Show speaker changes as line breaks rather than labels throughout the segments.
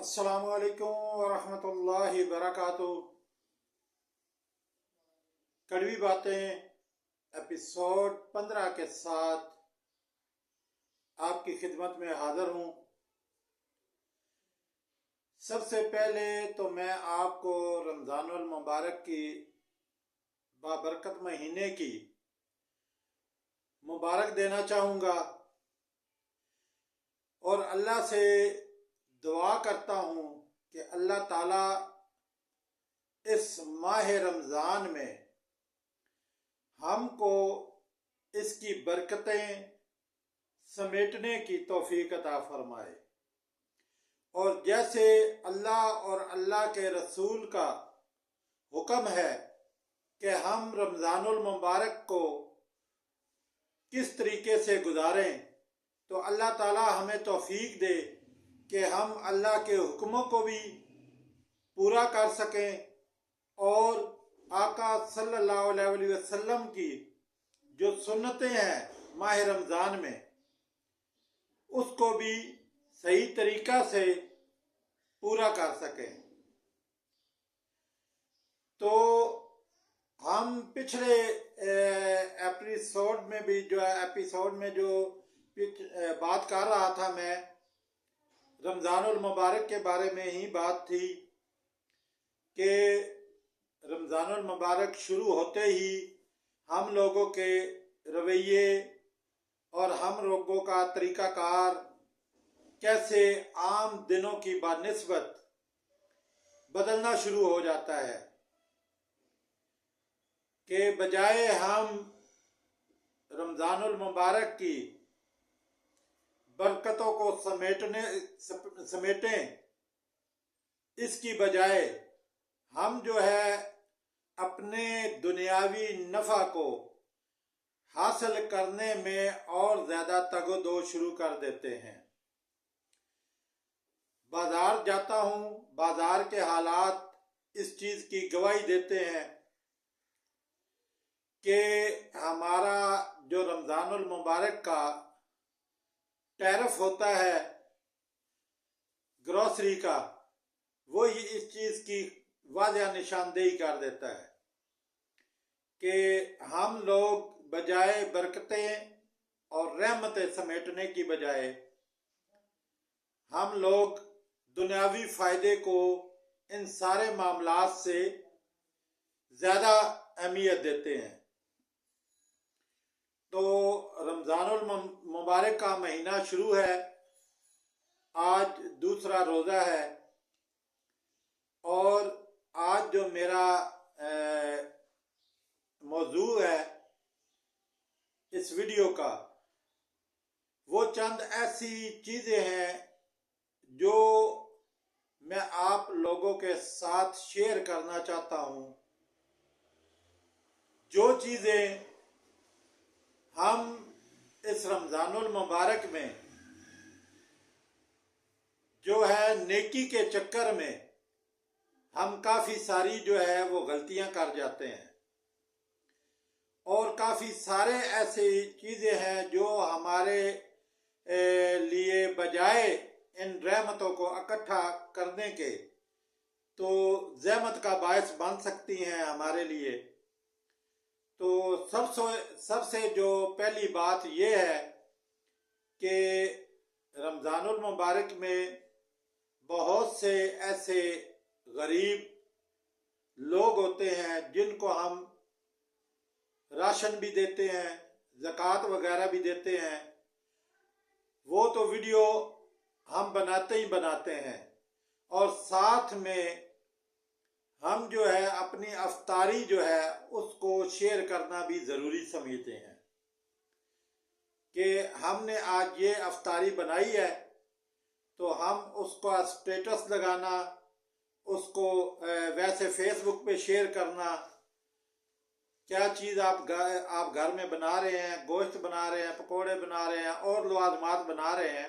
السلام علیکم ورحمۃ اللہ وبرکاتہ۔ کڑوی باتیں ایپیسوڈ 15 کے ساتھ آپ کی خدمت میں حاضر ہوں۔ سب سے پہلے تو میں آپ کو رمضان المبارک کی بابرکت مہینے کی مبارک دینا چاہوں گا اور اللہ سے دعا کرتا ہوں کہ اللہ تعالیٰ اس ماہ رمضان میں ہم کو اس کی برکتیں سمیٹنے کی توفیق عطا فرمائے، اور جیسے اللہ اور اللہ کے رسول کا حکم ہے کہ ہم رمضان المبارک کو کس طریقے سے گزاریں، تو اللہ تعالیٰ ہمیں توفیق دے کہ ہم اللہ کے حکموں کو بھی پورا کر سکیں اور آقا صلی اللہ علیہ وسلم کی جو سنتیں ہیں ماہ رمضان میں اس کو بھی صحیح طریقہ سے پورا کر سکیں۔ تو ہم پچھلے ایپیسوڈ میں جو بات کر رہا تھا، میں رمضان المبارک کے بارے میں ہی بات تھی کہ رمضان المبارک شروع ہوتے ہی ہم لوگوں کے رویے اور ہم لوگوں کا طریقہ کار کیسے عام دنوں کی بنسبت بدلنا شروع ہو جاتا ہے، کہ بجائے ہم رمضان المبارک کی برکتوں کو سمیٹیں، اس کی بجائے ہم جو ہے اپنے دنیاوی نفع کو حاصل کرنے میں اور زیادہ تگ و دو شروع کر دیتے ہیں۔ بازار جاتا ہوں، بازار کے حالات اس چیز کی گواہی دیتے ہیں کہ ہمارا جو رمضان المبارک کا ٹیرف ہوتا ہے گروسری کا، وہی اس چیز کی واضح نشاندہی کر دیتا ہے کہ ہم لوگ بجائے برکتیں اور رحمتیں سمیٹنے کی بجائے ہم لوگ دنیاوی فائدے کو ان سارے معاملات سے زیادہ اہمیت دیتے ہیں۔ تو رمضان المبارک کا مہینہ شروع ہے، آج دوسرا روزہ ہے، اور آج جو میرا موضوع ہے اس ویڈیو کا، وہ چند ایسی چیزیں ہیں جو میں آپ لوگوں کے ساتھ شیئر کرنا چاہتا ہوں، جو چیزیں ہم اس رمضان المبارک میں جو ہے نیکی کے چکر میں ہم کافی ساری جو ہے وہ غلطیاں کر جاتے ہیں، اور کافی سارے ایسی چیزیں ہیں جو ہمارے لیے بجائے ان رحمتوں کو اکٹھا کرنے کے تو زحمت کا باعث بن سکتی ہیں ہمارے لیے۔ تو سب سے جو پہلی بات یہ ہے کہ رمضان المبارک میں بہت سے ایسے غریب لوگ ہوتے ہیں جن کو ہم راشن بھی دیتے ہیں، زکوٰۃ وغیرہ بھی دیتے ہیں، وہ تو ویڈیو ہم بناتے ہیں، اور ساتھ میں ہم جو ہے اپنی افطاری جو ہے اس کو شیئر کرنا بھی ضروری سمجھتے ہیں کہ ہم نے آج یہ افطاری بنائی ہے، تو ہم اس کو اسٹیٹس لگانا، اس کو ویسے فیس بک پہ شیئر کرنا، کیا چیز آپ گھر میں بنا رہے ہیں، گوشت بنا رہے ہیں، پکوڑے بنا رہے ہیں اور لوازمات بنا رہے ہیں،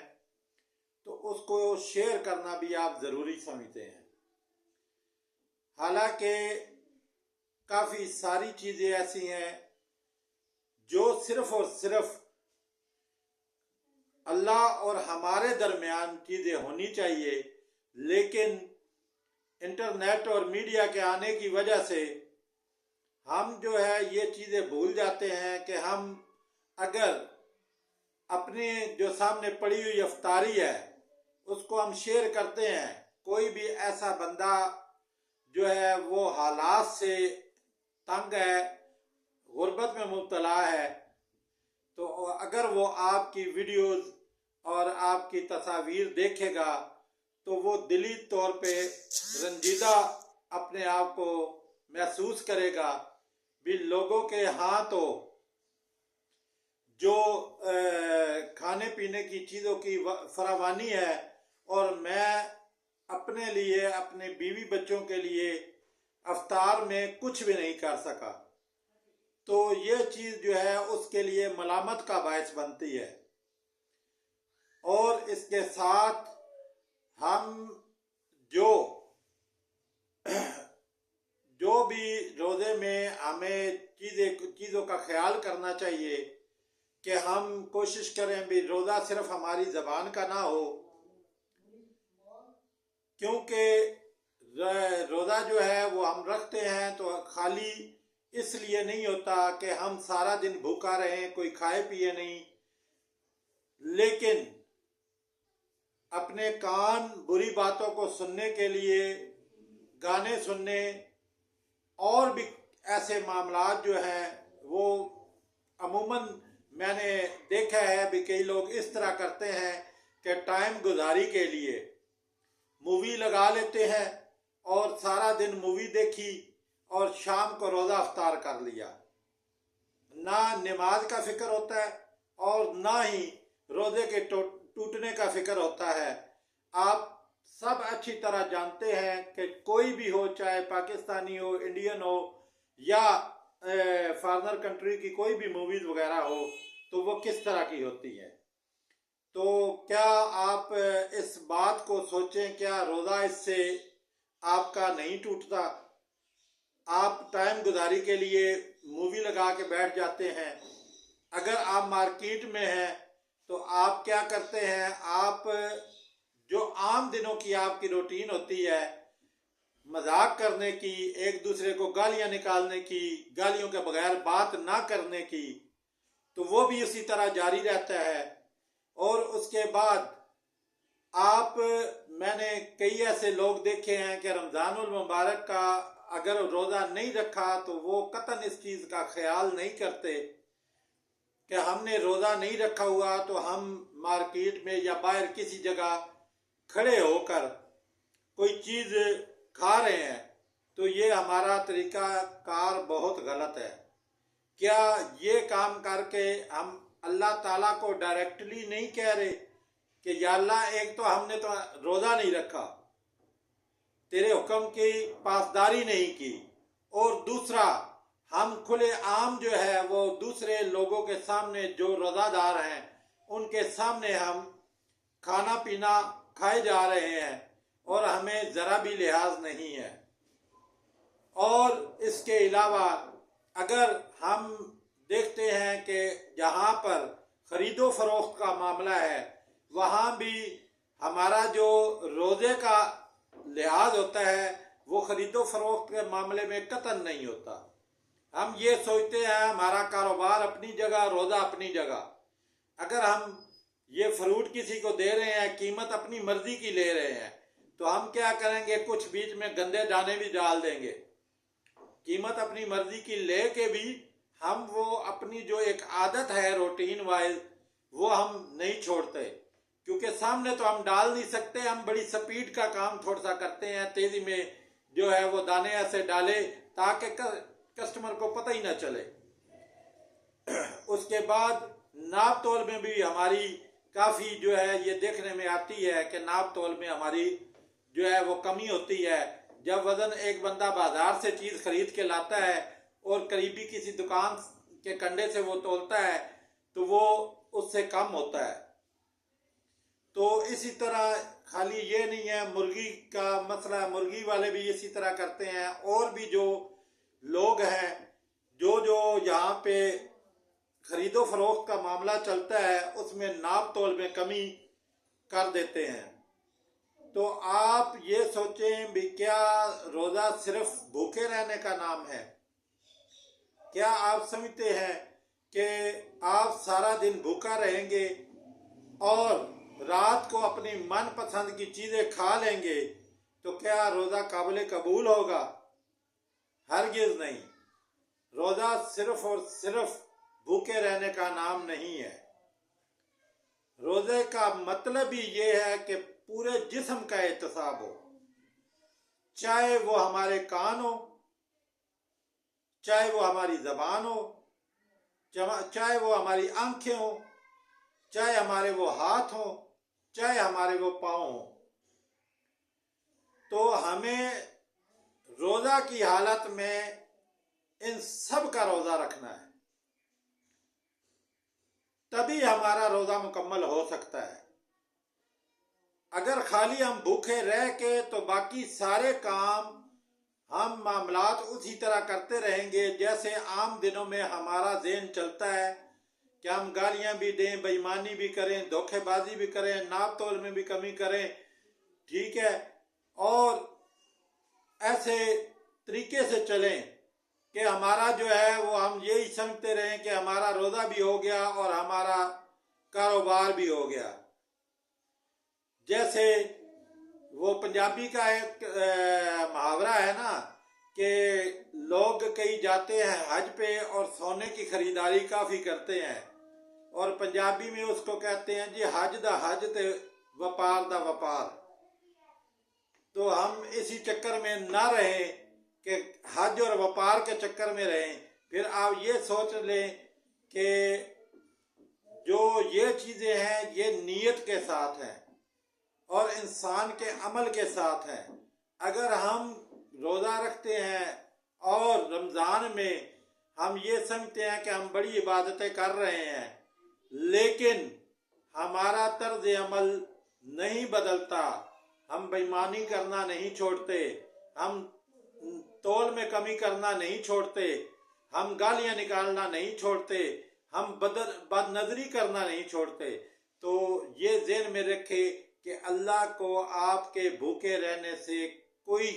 تو اس کو شیئر کرنا بھی آپ ضروری سمجھتے ہیں۔ حالانکہ کافی ساری چیزیں ایسی ہیں جو صرف اور صرف اللہ اور ہمارے درمیان چیزیں ہونی چاہیے، لیکن انٹرنیٹ اور میڈیا کے آنے کی وجہ سے ہم جو ہے یہ چیزیں بھول جاتے ہیں کہ ہم اگر اپنے جو سامنے پڑی ہوئی افطاری ہے اس کو ہم شیئر کرتے ہیں، کوئی بھی ایسا بندہ جو ہے وہ حالات سے تنگ ہے، غربت میں مبتلا ہے، تو اگر وہ آپ کی ویڈیوز اور آپ کی تصاویر دیکھے گا تو وہ دلی طور پہ رنجیدہ اپنے آپ کو محسوس کرے گا۔ بھی لوگوں کے ہاں تو جو کھانے پینے کی چیزوں کی فراوانی ہے، اور میں اپنے لیے اپنے بیوی بچوں کے لیے افطار میں کچھ بھی نہیں کر سکا، تو یہ چیز جو ہے اس کے لیے ملامت کا باعث بنتی ہے۔ اور اس کے ساتھ ہم جو بھی روزے میں ہمیں چیزوں کا خیال کرنا چاہیے کہ ہم کوشش کریں بھی روزہ صرف ہماری زبان کا نہ ہو، کیونکہ روزہ جو ہے وہ ہم رکھتے ہیں تو خالی اس لیے نہیں ہوتا کہ ہم سارا دن بھوکا رہیں، کوئی کھائے پیے نہیں، لیکن اپنے کان بری باتوں کو سننے کے لیے، گانے سننے اور بھی ایسے معاملات جو ہیں وہ عموماً میں نے دیکھا ہے بھی کئی لوگ اس طرح کرتے ہیں کہ ٹائم گزاری کے لیے مووی لگا لیتے ہیں اور سارا دن مووی دیکھی اور شام کو روزہ افطار کر لیا، نہ نماز کا فکر ہوتا ہے اور نہ ہی روزے کے ٹوٹنے کا فکر ہوتا ہے۔ آپ سب اچھی طرح جانتے ہیں کہ کوئی بھی ہو، چاہے پاکستانی ہو، انڈین ہو یا فارنر کنٹری کی کوئی بھی موویز وغیرہ ہو، تو وہ کس طرح کی ہوتی ہے۔ تو کیا آپ اس بات کو سوچیں، کیا روزہ اس سے آپ کا نہیں ٹوٹتا؟ آپ ٹائم گزاری کے لیے مووی لگا کے بیٹھ جاتے ہیں۔ اگر آپ مارکیٹ میں ہیں تو آپ کیا کرتے ہیں، آپ جو عام دنوں کی آپ کی روٹین ہوتی ہے، مذاق کرنے کی، ایک دوسرے کو گالیاں نکالنے کی، گالیوں کے بغیر بات نہ کرنے کی، تو وہ بھی اسی طرح جاری رہتا ہے۔ اور اس کے بعد میں نے کئی ایسے لوگ دیکھے ہیں کہ رمضان المبارک کا اگر روزہ نہیں رکھا تو وہ قطعاً اس چیز کا خیال نہیں کرتے کہ ہم نے روزہ نہیں رکھا ہوا تو ہم مارکیٹ میں یا باہر کسی جگہ کھڑے ہو کر کوئی چیز کھا رہے ہیں، تو یہ ہمارا طریقہ کار بہت غلط ہے۔ کیا یہ کام کر کے ہم اللہ تعالیٰ کو ڈائریکٹلی نہیں کہہ رہے کہ یا اللہ، ایک تو ہم نے تو روزہ نہیں رکھا، تیرے حکم کی پاسداری نہیں کی، اور دوسرا ہم کھلے عام جو ہے وہ دوسرے لوگوں کے سامنے جو روزہ دار ہیں ان کے سامنے ہم کھانا پینا کھائے جا رہے ہیں اور ہمیں ذرا بھی لحاظ نہیں ہے۔ اور اس کے علاوہ اگر ہم دیکھتے ہیں کہ جہاں پر خرید و فروخت کا معاملہ ہے وہاں بھی ہمارا جو روزے کا لحاظ ہوتا ہے وہ خرید و فروخت کے معاملے میں قطعاً نہیں ہوتا۔ ہم یہ سوچتے ہیں ہمارا کاروبار اپنی جگہ، روزہ اپنی جگہ۔ اگر ہم یہ فروٹ کسی کو دے رہے ہیں، قیمت اپنی مرضی کی لے رہے ہیں، تو ہم کیا کریں گے، کچھ بیچ میں گندے دانے بھی ڈال دیں گے۔ قیمت اپنی مرضی کی لے کے بھی ہم وہ اپنی جو ایک عادت ہے روٹین وائز وہ ہم نہیں چھوڑتے، کیونکہ سامنے تو ہم ڈال نہیں سکتے، ہم بڑی سپیڈ کا کام تھوڑا سا کرتے ہیں، تیزی میں جو ہے وہ دانے ایسے ڈالے تاکہ کسٹمر کو پتہ ہی نہ چلے۔ اس کے بعد ناپ تول میں بھی ہماری کافی جو ہے یہ دیکھنے میں آتی ہے کہ ناپ تول میں ہماری جو ہے وہ کمی ہوتی ہے۔ جب وزن ایک بندہ بازار سے چیز خرید کے لاتا ہے اور قریبی کسی دکان کے کنڈے سے وہ تولتا ہے تو وہ اس سے کم ہوتا ہے۔ تو اسی طرح خالی یہ نہیں ہے، مرغی کا مسئلہ، مرغی والے بھی اسی طرح کرتے ہیں، اور بھی جو لوگ ہیں جو یہاں پہ خرید و فروخت کا معاملہ چلتا ہے اس میں ناپ تول میں کمی کر دیتے ہیں۔ تو تو آپ یہ سوچیں بھی کیا روزہ صرف بھوکے رہنے کا نام ہے؟ کیا آپ سمجھتے ہیں کہ آپ سارا دن بھوکا رہیں گے اور رات کو اپنی من پسند کی چیزیں کھا لیں گے تو کیا روزہ قابل قبول ہوگا؟ ہرگز نہیں۔ روزہ صرف اور صرف بھوکے رہنے کا نام نہیں ہے۔ روزے کا مطلب ہی یہ ہے کہ پورے جسم کا احتساب ہو، چاہے وہ ہمارے کان ہو، چاہے وہ ہماری زبان ہو، چاہے وہ ہماری آنکھیں ہوں، چاہے ہمارے وہ ہاتھ ہوں، چاہے ہمارے وہ پاؤں ہوں۔ تو ہمیں روزہ کی حالت میں ان سب کا روزہ رکھنا ہے، تبھی ہمارا روزہ مکمل ہو سکتا ہے۔ اگر خالی ہم بھوکے رہ کے تو باقی سارے کام ہم معاملات اسی طرح کرتے رہیں گے جیسے عام دنوں میں ہمارا ذہن چلتا ہے کہ ہم گالیاں بھی دیں، بے ایمانی بھی کریں، دھوکے بازی بھی کریں، ناپ تول میں بھی کمی کریں، ٹھیک ہے، اور ایسے طریقے سے چلیں کہ ہمارا جو ہے وہ ہم یہی سمجھتے رہیں کہ ہمارا روزہ بھی ہو گیا اور ہمارا کاروبار بھی ہو گیا۔ جیسے وہ پنجابی کا ایک محاورہ ہے نا کہ لوگ کئی جاتے ہیں حج پہ اور سونے کی خریداری کافی کرتے ہیں، اور پنجابی میں اس کو کہتے ہیں جی حج دا حج تے وپار دا وپار۔ تو ہم اسی چکر میں نہ رہیں کہ حج اور وپار کے چکر میں رہیں۔ پھر آپ یہ سوچ لیں کہ جو یہ چیزیں ہیں یہ نیت کے ساتھ ہیں اور انسان کے عمل کے ساتھ ہیں۔ اگر ہم روزہ رکھتے ہیں اور رمضان میں ہم یہ سمجھتے ہیں کہ ہم بڑی عبادتیں کر رہے ہیں لیکن ہمارا طرز عمل نہیں بدلتا، ہم بے ایمانی کرنا نہیں چھوڑتے، ہم تول میں کمی کرنا نہیں چھوڑتے، ہم گالیاں نکالنا نہیں چھوڑتے، ہم بد نظری کرنا نہیں چھوڑتے، تو یہ ذہن میں رکھے کہ اللہ کو آپ کے بھوکے رہنے سے کوئی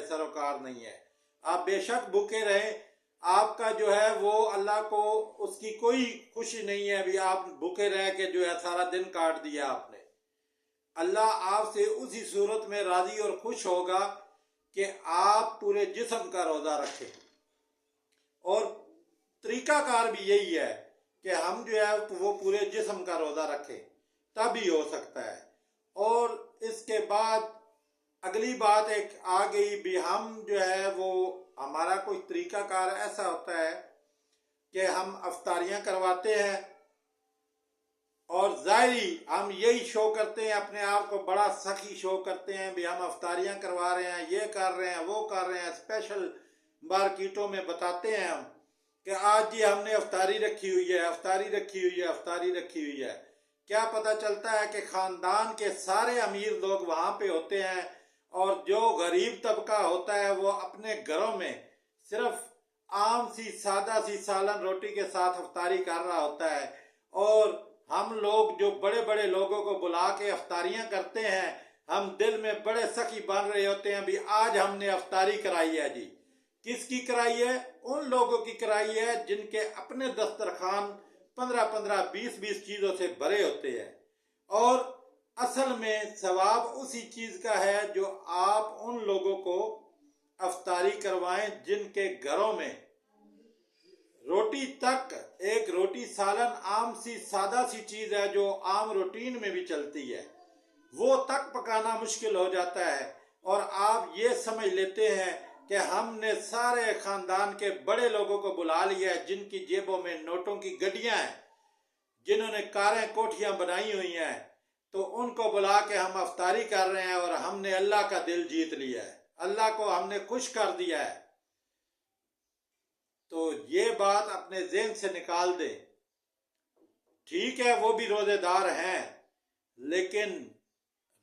سروکار نہیں ہے۔ آپ بے شک بھوکے رہیں، آپ کا جو ہے وہ اللہ کو اس کی کوئی خوشی نہیں ہے ابھی آپ بھوکے رہ کے جو ہے سارا دن کاٹ دیا آپ نے۔ اللہ آپ سے اسی صورت میں راضی اور خوش ہوگا کہ آپ پورے جسم کا روزہ رکھیں، اور طریقہ کار بھی یہی ہے کہ ہم جو ہے وہ پورے جسم کا روزہ رکھیں، تب ہی ہو سکتا ہے۔ اور اس کے بعد اگلی بات ایک آ گئی بھی ہم جو ہے وہ ہمارا کوئی طریقہ کار ایسا ہوتا ہے کہ ہم افطاریاں کرواتے ہیں اور ظاہری ہم یہی شو کرتے ہیں، اپنے آپ کو بڑا سخی شو کرتے ہیں بھی ہم افطاریاں کروا رہے ہیں، یہ کر رہے ہیں، وہ کر رہے ہیں، اسپیشل مارکیٹوں میں بتاتے ہیں ہم کہ آج جی ہم نے افطاری رکھی ہوئی ہے، افطاری رکھی ہوئی ہے، افطاری رکھی ہوئی ہے۔ کیا پتہ چلتا ہے کہ خاندان کے سارے امیر لوگ وہاں پہ ہوتے ہیں اور جو غریب طبقہ ہوتا ہے وہ اپنے گھروں میں صرف عام سی سادہ سی سالن روٹی کے ساتھ افطاری کر رہا ہوتا ہے، اور ہم لوگ جو بڑے بڑے لوگوں کو بلا کے افطاریاں کرتے ہیں ہم دل میں بڑے سخی بن رہے ہوتے ہیں بھی آج ہم نے افطاری کرائی ہے جی۔ کس کی کرائی ہے؟ ان لوگوں کی کرائی ہے جن کے اپنے دسترخوان 15-20 چیزوں سے بھرے ہوتے ہیں، اور اصل میں ثواب اسی چیز کا ہے جو آپ ان لوگوں کو افطاری کروائیں جن کے گھروں میں روٹی تک، ایک روٹی سالن عام سی سادہ سی چیز ہے جو عام روٹین میں بھی چلتی ہے، وہ تک پکانا مشکل ہو جاتا ہے، اور آپ یہ سمجھ لیتے ہیں کہ ہم نے سارے خاندان کے بڑے لوگوں کو بلا لیا ہے جن کی جیبوں میں نوٹوں کی گڈیاں ہیں، جنہوں نے کاریں کوٹھیاں بنائی ہوئی ہیں، تو ان کو بلا کے ہم افطاری کر رہے ہیں اور ہم نے اللہ کا دل جیت لیا ہے، اللہ کو ہم نے خوش کر دیا ہے۔ تو یہ بات اپنے ذہن سے نکال دیں۔ ٹھیک ہے وہ بھی روزے دار ہیں لیکن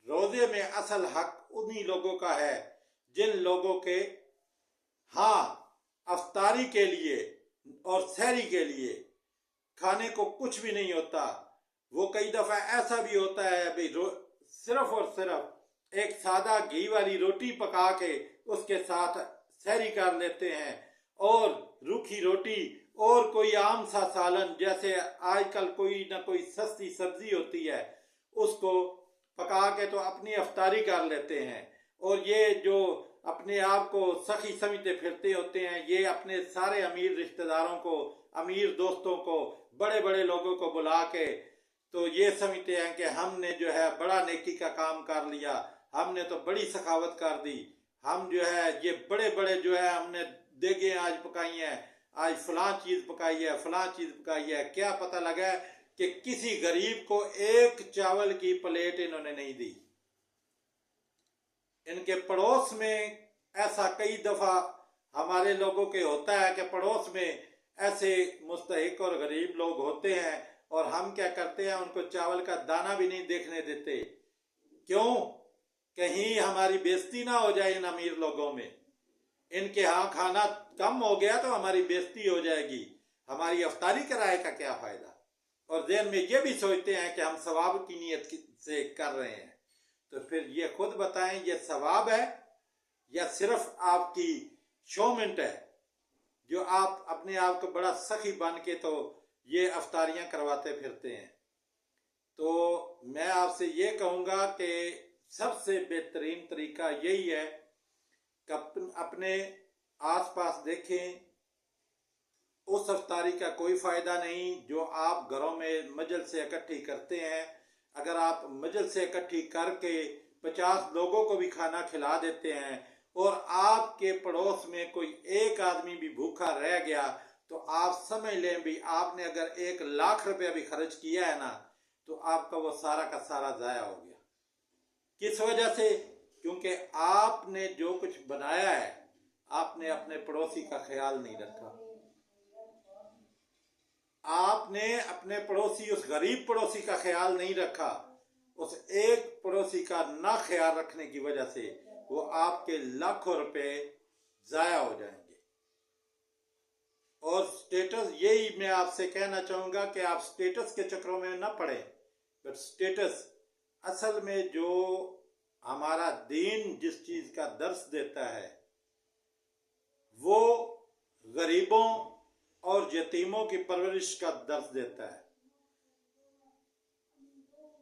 روزے میں اصل حق انہی لوگوں کا ہے جن لوگوں کے ہاں افطاری کے لیے اور سحری کے لیے کھانے کو کچھ بھی نہیں ہوتا۔ وہ کئی دفعہ ایسا بھی ہوتا ہے صرف اور صرف ایک سادہ گھی والی روٹی پکا کے اس کے ساتھ سحری کر لیتے ہیں، اور روکھی روٹی اور کوئی عام سا سالن، جیسے آج کل کوئی نہ کوئی سستی سبزی ہوتی ہے، اس کو پکا کے تو اپنی افطاری کر لیتے ہیں۔ اور یہ جو اپنے آپ کو سخی سمجھتے پھرتے ہوتے ہیں، یہ اپنے سارے امیر رشتہ داروں کو، امیر دوستوں کو، بڑے بڑے لوگوں کو بلا کے تو یہ سمجھتے ہیں کہ ہم نے جو ہے بڑا نیکی کا کام کر لیا، ہم نے تو بڑی سخاوت کر دی، ہم جو ہے یہ بڑے بڑے جو ہے ہم نے دیگیں آج پکائی ہیں، آج فلاں چیز پکائی ہے، فلاں چیز پکائی ہے۔ کیا پتہ لگا ہے کہ کسی غریب کو ایک چاول کی پلیٹ انہوں نے نہیں دی۔ ان کے پڑوس میں ایسا کئی دفعہ ہمارے لوگوں کے ہوتا ہے کہ پڑوس میں ایسے مستحق اور غریب لوگ ہوتے ہیں، اور ہم کیا کرتے ہیں، ان کو چاول کا دانہ بھی نہیں دیکھنے دیتے۔ کیوں؟ کہیں ہماری بےزتی نہ ہو جائے ان امیر لوگوں میں، ان کے ہاں کھانا کم ہو گیا تو ہماری بےزتی ہو جائے گی، ہماری افطاری کرائے کا کیا فائدہ؟ اور ذہن میں یہ بھی سوچتے ہیں کہ ہم ثواب کی نیت سے کر رہے ہیں۔ تو پھر یہ خود بتائیں، یہ ثواب ہے یا صرف آپ کی شومنٹ ہے، جو آپ اپنے آپ کو بڑا سخی بن کے تو یہ افطاریاں کرواتے پھرتے ہیں؟ تو میں آپ سے یہ کہوں گا کہ سب سے بہترین طریقہ یہی ہے کہ اپنے آس پاس دیکھیں، اس افطاری کا کوئی فائدہ نہیں جو آپ گھروں میں مجلس سے اکٹھی کرتے ہیں۔ اگر آپ مجلس سے اکٹھی کر کے 50 لوگوں کو بھی کھانا کھلا دیتے ہیں، اور آپ کے پڑوس میں کوئی ایک آدمی بھی بھوکا رہ گیا، تو آپ سمجھ لیں بھی آپ نے اگر 1,00,000 روپیہ بھی خرچ کیا ہے نا، تو آپ کا وہ سارا کا سارا ضائع ہو گیا۔ کس وجہ سے؟ کیونکہ آپ نے جو کچھ بنایا ہے، آپ نے اپنے پڑوسی کا خیال نہیں رکھا۔ آپ نے اپنے پڑوسی، اس غریب پڑوسی کا خیال نہیں رکھا۔ اس ایک پڑوسی کا نہ خیال رکھنے کی وجہ سے وہ آپ کے لاکھوں روپے ضائع ہو جائیں گے۔ اور سٹیٹس، یہی میں آپ سے کہنا چاہوں گا کہ آپ سٹیٹس کے چکروں میں نہ پڑیں، بٹ سٹیٹس اصل میں جو ہمارا دین جس چیز کا درس دیتا ہے، وہ غریبوں اور یتیموں کی پرورش کا درس دیتا ہے،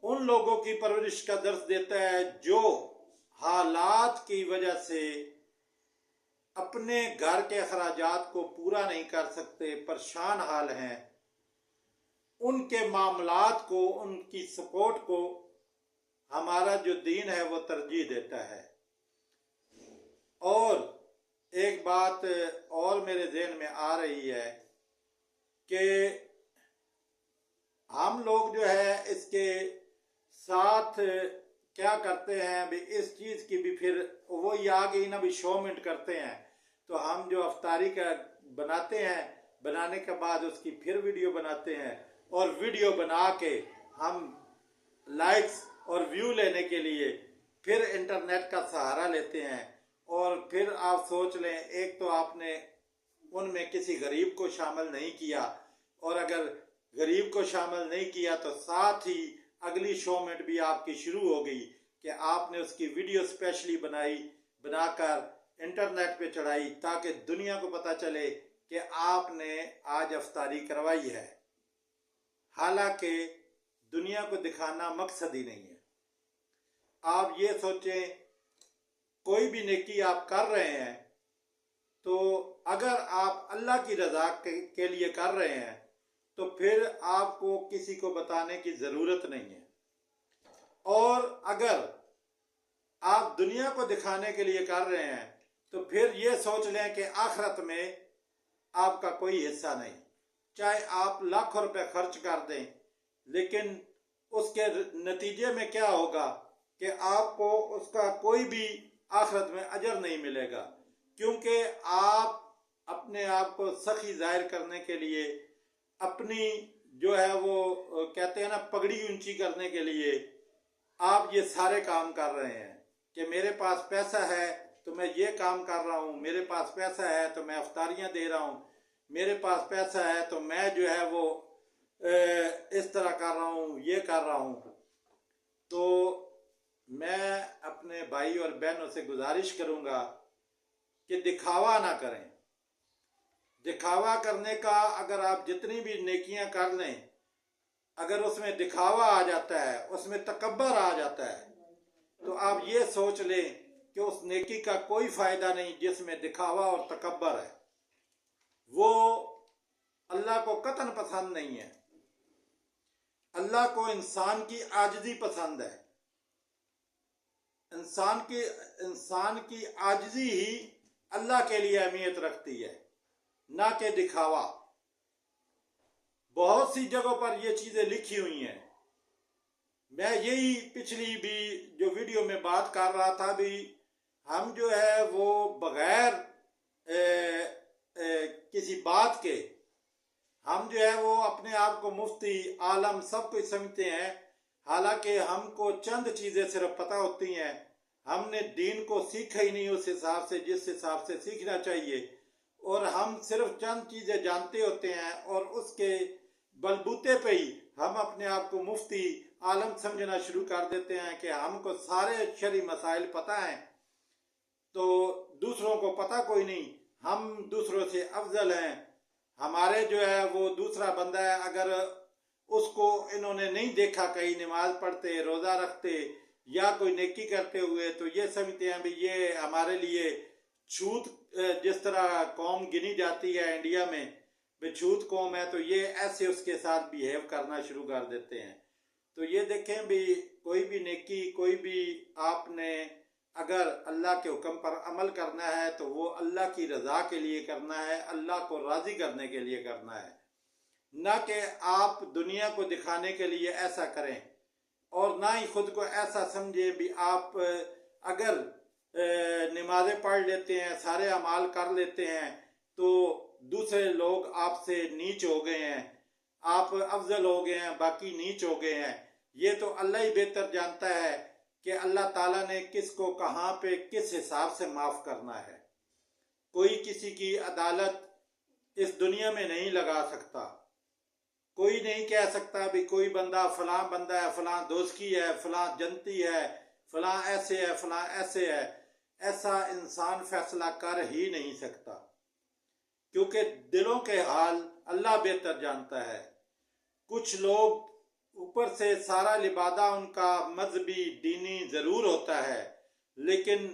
ان لوگوں کی پرورش کا درس دیتا ہے جو حالات کی وجہ سے اپنے گھر کے اخراجات کو پورا نہیں کر سکتے، پریشان حال ہیں۔ ان کے معاملات کو، ان کی سپورٹ کو ہمارا جو دین ہے وہ ترجیح دیتا ہے۔ اور ایک بات اور میرے ذہن میں آ رہی ہے کہ ہم لوگ جو ہے اس کے ساتھ کیا کرتے ہیں بھی، اس چیز کی بھی پھر وہی آ گئی نا بھی، شومنٹ کرتے ہیں۔ تو ہم جو افطاری کا بناتے ہیں، بنانے کے بعد اس کی پھر ویڈیو بناتے ہیں، اور ویڈیو بنا کے ہم لائکس اور ویو لینے کے لیے پھر انٹرنیٹ کا سہارا لیتے ہیں۔ اور پھر آپ سوچ لیں، ایک تو آپ نے ان میں کسی غریب کو شامل نہیں کیا، اور اگر غریب کو شامل نہیں کیا تو ساتھ ہی اگلی شومنٹ بھی آپ کی شروع ہو گئی کہ آپ نے اس کی ویڈیو اسپیشلی بنا کر انٹرنیٹ پہ چڑھائی، تاکہ دنیا کو پتہ چلے کہ آپ نے آج افطاری کروائی ہے۔ حالانکہ دنیا کو دکھانا مقصد ہی نہیں ہے۔ آپ یہ سوچیں، کوئی بھی نیکی آپ کر رہے ہیں تو اگر آپ اللہ کی رضا کے لیے کر رہے ہیں تو پھر آپ کو کسی کو بتانے کی ضرورت نہیں ہے۔ اور اگر آپ دنیا کو دکھانے کے لیے کر رہے ہیں تو پھر یہ سوچ لیں کہ آخرت میں آپ کا کوئی حصہ نہیں، چاہے آپ لاکھوں روپے خرچ کر دیں، لیکن اس کے نتیجے میں کیا ہوگا کہ آپ کو اس کا کوئی بھی آخرت میں اجر نہیں ملے گا، کیونکہ آپ اپنے آپ کو سخی ظاہر کرنے کے لیے، اپنی جو ہے وہ کہتے ہیں نا پگڑی اونچی کرنے کے لیے آپ یہ سارے کام کر رہے ہیں کہ میرے پاس پیسہ ہے تو میں یہ کام کر رہا ہوں، میرے پاس پیسہ ہے تو میں افطاریاں دے رہا ہوں، میرے پاس پیسہ ہے تو میں جو ہے وہ اس طرح کر رہا ہوں، یہ کر رہا ہوں۔ تو میں اپنے بھائی اور بہنوں سے گزارش کروں گا کہ دکھاوا نہ کریں. دکھاوا کرنے کا اگر آپ جتنی بھی نیکیاں کر لیں، اگر اس میں دکھاوا آ جاتا ہے، اس میں تکبر آ جاتا ہے، تو آپ یہ سوچ لیں کہ اس نیکی کا کوئی فائدہ نہیں جس میں دکھاوا اور تکبر ہے. وہ اللہ کو قطعاً پسند نہیں ہے. اللہ کو انسان کی عاجزی پسند ہے. انسان کی عاجزی ہی اللہ کے لیے اہمیت رکھتی ہے، نہ کہ دکھاوا. بہت سی جگہوں پر یہ چیزیں لکھی ہوئی ہیں. میں یہی پچھلی بھی جو ویڈیو میں بات کر رہا تھا بھی، ہم جو ہے وہ بغیر کسی بات کے ہم جو ہے وہ اپنے آپ کو مفتی عالم سب کچھ سمجھتے ہیں، حالانکہ ہم کو چند چیزیں صرف پتہ ہوتی ہیں. ہم نے دین کو سیکھا ہی نہیں اس حساب سے جس حساب سے سیکھنا چاہیے، اور ہم صرف چند چیزیں جانتے ہوتے ہیں اور اس کے بلبوتے پہ ہی ہم اپنے آپ کو مفتی عالم سمجھنا شروع کر دیتے ہیں کہ ہم کو سارے شرعی مسائل پتہ ہیں، تو دوسروں کو پتہ کوئی نہیں، ہم دوسروں سے افضل ہیں. ہمارے جو ہے وہ دوسرا بندہ ہے، اگر اس کو انہوں نے نہیں دیکھا کہیں نماز پڑھتے، روزہ رکھتے یا کوئی نیکی کرتے ہوئے، تو یہ سمجھتے ہیں بھی یہ ہمارے لیے چھوت، جس طرح قوم گنی جاتی ہے انڈیا میں بھی چھوت قوم ہے، تو یہ ایسے اس کے ساتھ بیہیو کرنا شروع کر دیتے ہیں. تو یہ دیکھیں بھی کوئی بھی نیکی، کوئی بھی آپ نے اگر اللہ کے حکم پر عمل کرنا ہے تو وہ اللہ کی رضا کے لیے کرنا ہے، اللہ کو راضی کرنے کے لیے کرنا ہے، نہ کہ آپ دنیا کو دکھانے کے لیے ایسا کریں، اور نہ ہی خود کو ایسا سمجھیں بھی آپ اگر نمازیں پڑھ لیتے ہیں، سارے اعمال کر لیتے ہیں تو دوسرے لوگ آپ سے نیچ ہو گئے ہیں، آپ افضل ہو گئے ہیں، باقی نیچ ہو گئے ہیں. یہ تو اللہ ہی بہتر جانتا ہے کہ اللہ تعالیٰ نے کس کو کہاں پہ کس حساب سے معاف کرنا ہے. کوئی کسی کی عدالت اس دنیا میں نہیں لگا سکتا. کوئی نہیں کہہ سکتا بھی کوئی بندہ فلاں بندہ ہے، فلاں دوستی ہے، فلاں جنتی ہے، فلاں ایسے ہے، فلاں ایسے ہے. ایسا انسان فیصلہ کر ہی نہیں سکتا، کیونکہ دلوں کے حال اللہ بہتر جانتا ہے. کچھ لوگ اوپر سے سارا لبادہ ان کا مذہبی دینی ضرور ہوتا ہے، لیکن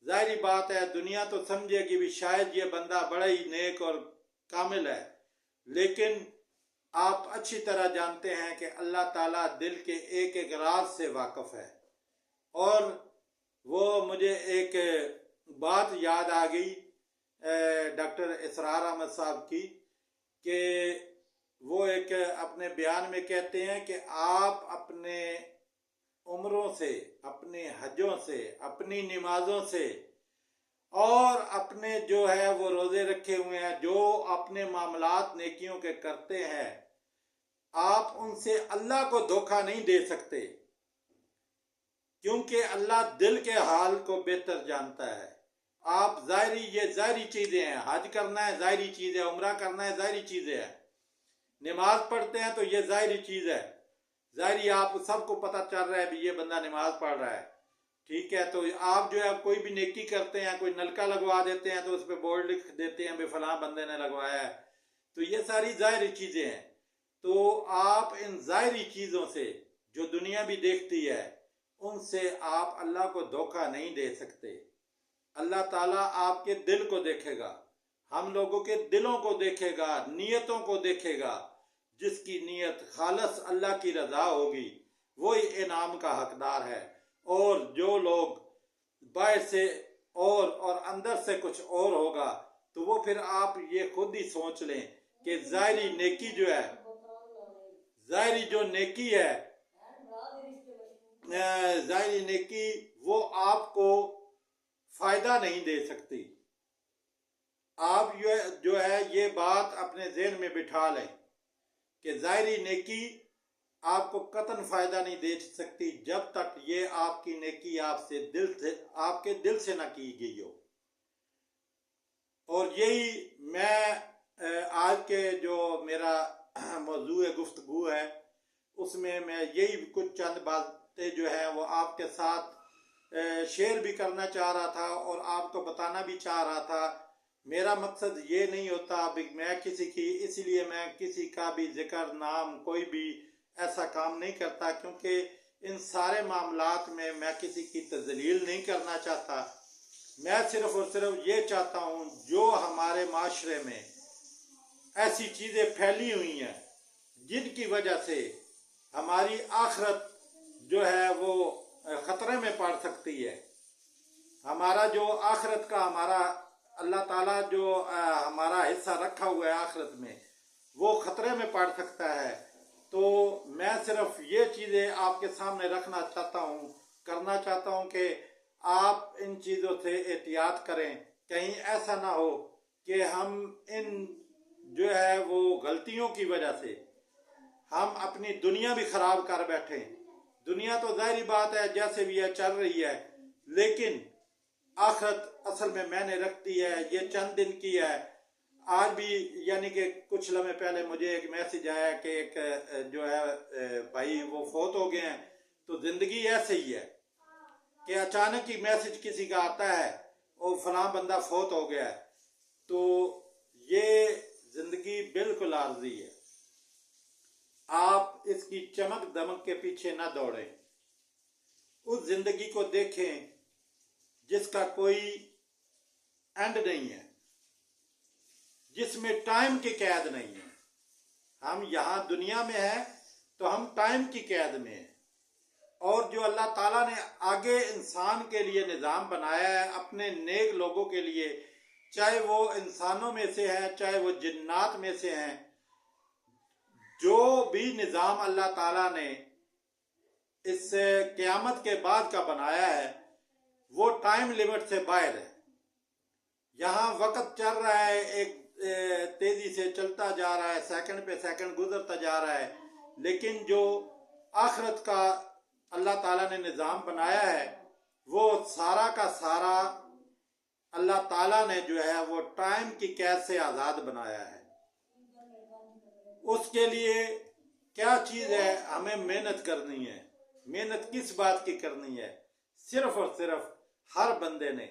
ظاہری بات ہے دنیا تو سمجھے کہ بھی شاید یہ بندہ بڑا ہی نیک اور کامل ہے، لیکن آپ اچھی طرح جانتے ہیں کہ اللہ تعالیٰ دل کے ایک ایک راز سے واقف ہے. اور وہ مجھے ایک بات یاد آ گئی ڈاکٹر اسرار احمد صاحب کی، کہ وہ ایک اپنے بیان میں کہتے ہیں کہ آپ اپنے عمروں سے، اپنے حجوں سے، اپنی نمازوں سے اور اپنے جو ہے وہ روزے رکھے ہوئے ہیں، جو اپنے معاملات نیکیوں کے کرتے ہیں، آپ ان سے اللہ کو دھوکہ نہیں دے سکتے، کیونکہ اللہ دل کے حال کو بہتر جانتا ہے. آپ یہ ظاہری چیزیں ہیں، حج کرنا ہے ظاہری چیز ہے، عمرہ کرنا ہے ظاہری چیزیں ہیں، نماز پڑھتے ہیں تو یہ ظاہری چیز ہے، ظاہری آپ سب کو پتہ چل رہا ہے بھی یہ بندہ نماز پڑھ رہا ہے، ٹھیک ہے. تو آپ جو ہے کوئی بھی نیکی کرتے ہیں، کوئی نلکا لگوا دیتے ہیں تو اس پہ بورڈ لکھ دیتے ہیں بھی فلاں بندے نے لگوایا ہے، تو یہ ساری ظاہری چیزیں ہیں. تو آپ ان ظاہری چیزوں سے جو دنیا بھی دیکھتی ہے ان سے آپ اللہ کو دھوکہ نہیں دے سکتے. اللہ تعالیٰ آپ کے دل کو دیکھے گا، ہم لوگوں کے دلوں کو دیکھے گا، نیتوں کو دیکھے گا. جس کی نیت خالص اللہ کی رضا ہوگی وہی انعام کا حقدار ہے. اور جو لوگ باہر سے اور اندر سے کچھ اور ہوگا، تو وہ پھر آپ یہ خود ہی سوچ لیں کہ ظاہری نیکی جو ہے، ظاہری جو نیکی ہے، ظاہری نیکی وہ آپ کو فائدہ نہیں دے سکتی. آپ جو ہے یہ بات اپنے ذہن میں بٹھا لیں کہ ظاہری نیکی آپ کو قطعاً فائدہ نہیں دے سکتی جب تک یہ آپ کی نیکی آپ کے دل سے نہ کی گئی ہو. اور یہی میں آج کے جو میرا موضوع گفتگو ہے اس میں یہی کچھ چند باتیں جو ہیں وہ آپ کے ساتھ شیئر بھی کرنا چاہ رہا تھا اور آپ کو بتانا بھی چاہ رہا تھا۔ میرا مقصد یہ نہیں ہوتا میں کسی کی، اس لیے میں کسی کا بھی ذکر، نام، کوئی بھی ایسا کام نہیں کرتا، کیونکہ ان سارے معاملات میں کسی کی تذلیل نہیں کرنا چاہتا۔ میں صرف اور صرف یہ چاہتا ہوں جو ہمارے معاشرے میں ایسی چیزیں پھیلی ہوئی ہیں جن کی وجہ سے ہماری آخرت جو ہے وہ خطرے میں پڑ سکتی ہے، ہمارا جو آخرت کا، ہمارا اللہ تعالیٰ جو ہمارا حصہ رکھا ہوا ہے آخرت میں، وہ خطرے میں پڑ سکتا ہے، تو میں صرف یہ چیزیں آپ کے سامنے رکھنا چاہتا ہوں، کرنا چاہتا ہوں کہ آپ ان چیزوں سے احتیاط کریں، کہیں ایسا نہ ہو کہ ہم ان جو ہے وہ غلطیوں کی وجہ سے ہم اپنی دنیا بھی خراب کر بیٹھیں۔ دنیا تو ظاہری بات ہے جیسے بھی ہے چل رہی ہے، لیکن آخرت اصل میں معنی رکھتی ہے، یہ چند دن کی ہے۔ آج بھی یعنی کہ کچھ لمحے پہلے مجھے ایک میسج آیا کہ ایک جو ہے بھائی وہ فوت ہو گئے ہیں، تو زندگی ایسے ہی ہے کہ اچانک ہی میسج کسی کا آتا ہے اور فلاں بندہ فوت ہو گیا ہے، تو یہ زندگی بالکل عارضی ہے۔ آپ اس کی چمک دمک کے پیچھے نہ دوڑیں، اس زندگی کو دیکھیں جس کا کوئی اینڈ نہیں ہے، جس میں ٹائم کی قید نہیں ہے۔ ہم یہاں دنیا میں ہیں تو ہم ٹائم کی قید میں ہیں، اور جو اللہ تعالیٰ نے آگے انسان کے لیے نظام بنایا ہے اپنے نیک لوگوں کے لیے، چاہے وہ انسانوں میں سے ہیں چاہے وہ جنات میں سے ہیں، جو بھی نظام اللہ تعالیٰ نے اس قیامت کے بعد کا بنایا ہے وہ ٹائم لیمٹ سے باہر ہے۔ یہاں وقت چل رہا ہے، ایک تیزی سے چلتا جا رہا ہے، سیکنڈ پہ سیکنڈ گزرتا جا رہا ہے، لیکن جو آخرت کا اللہ تعالیٰ نے نظام بنایا ہے وہ سارا کا سارا اللہ تعالیٰ نے جو ہے وہ ٹائم کی قید سے آزاد بنایا ہے۔ اس کے لیے کیا چیز ہے؟ ہمیں محنت کرنی ہے۔ محنت کس بات کی کرنی ہے؟ صرف اور صرف ہر بندے نے،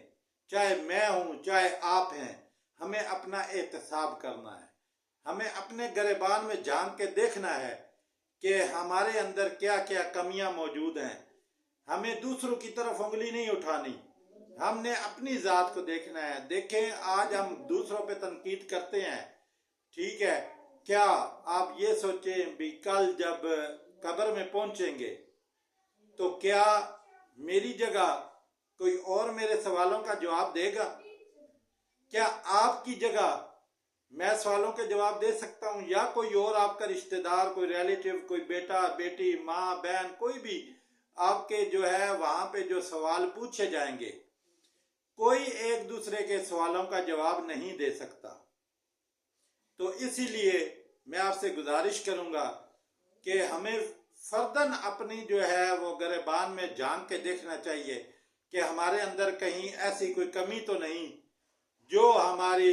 چاہے میں ہوں چاہے آپ ہیں، ہمیں اپنا احتساب کرنا ہے، ہمیں اپنے گریبان میں جھانک کے دیکھنا ہے کہ ہمارے اندر کیا کیا کمیاں موجود ہیں۔ ہمیں دوسروں کی طرف انگلی نہیں اٹھانی، ہم نے اپنی ذات کو دیکھنا ہے۔ دیکھیں آج ہم دوسروں پہ تنقید کرتے ہیں، ٹھیک ہے، کیا آپ یہ سوچیں بھی کل جب قبر میں پہنچیں گے تو کیا میری جگہ کوئی اور میرے سوالوں کا جواب دے گا؟ کیا آپ کی جگہ میں سوالوں کے جواب دے سکتا ہوں، یا کوئی اور آپ کا رشتہ دار، کوئی ریلیٹیو، کوئی بیٹا بیٹی، ماں بہن، کوئی بھی آپ کے جو ہے وہاں پہ جو سوال پوچھے جائیں گے، کوئی ایک دوسرے کے سوالوں کا جواب نہیں دے سکتا۔ تو اسی لیے میں آپ سے گزارش کروں گا کہ ہمیں فرداً اپنی جو ہے وہ گریبان میں جھانک کے دیکھنا چاہیے کہ ہمارے اندر کہیں ایسی کوئی کمی تو نہیں جو ہماری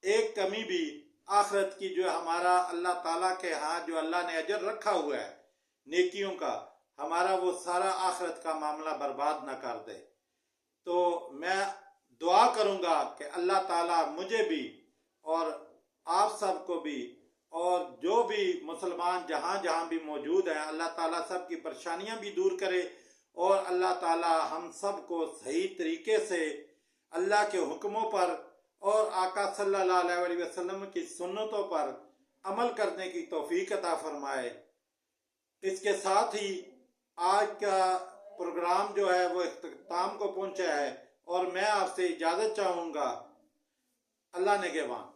ایک کمی بھی آخرت کی، جو ہمارا اللہ تعالیٰ کے ہاں جو اللہ نے اجر رکھا ہوا ہے نیکیوں کا، ہمارا وہ سارا آخرت کا معاملہ برباد نہ کر دے۔ تو میں دعا کروں گا کہ اللہ تعالیٰ مجھے بھی اور آپ سب کو بھی، اور جو بھی مسلمان جہاں جہاں بھی موجود ہیں، اللہ تعالیٰ سب کی پریشانیاں بھی دور کرے، اور اللہ تعالیٰ ہم سب کو صحیح طریقے سے اللہ کے حکموں پر اور آقا صلی اللہ علیہ وسلم کی سنتوں پر عمل کرنے کی توفیق عطا فرمائے۔ اس کے ساتھ ہی آج کا پروگرام جو ہے وہ اختتام کو پہنچا ہے، اور میں آپ سے اجازت چاہوں گا۔ اللہ نگہبان۔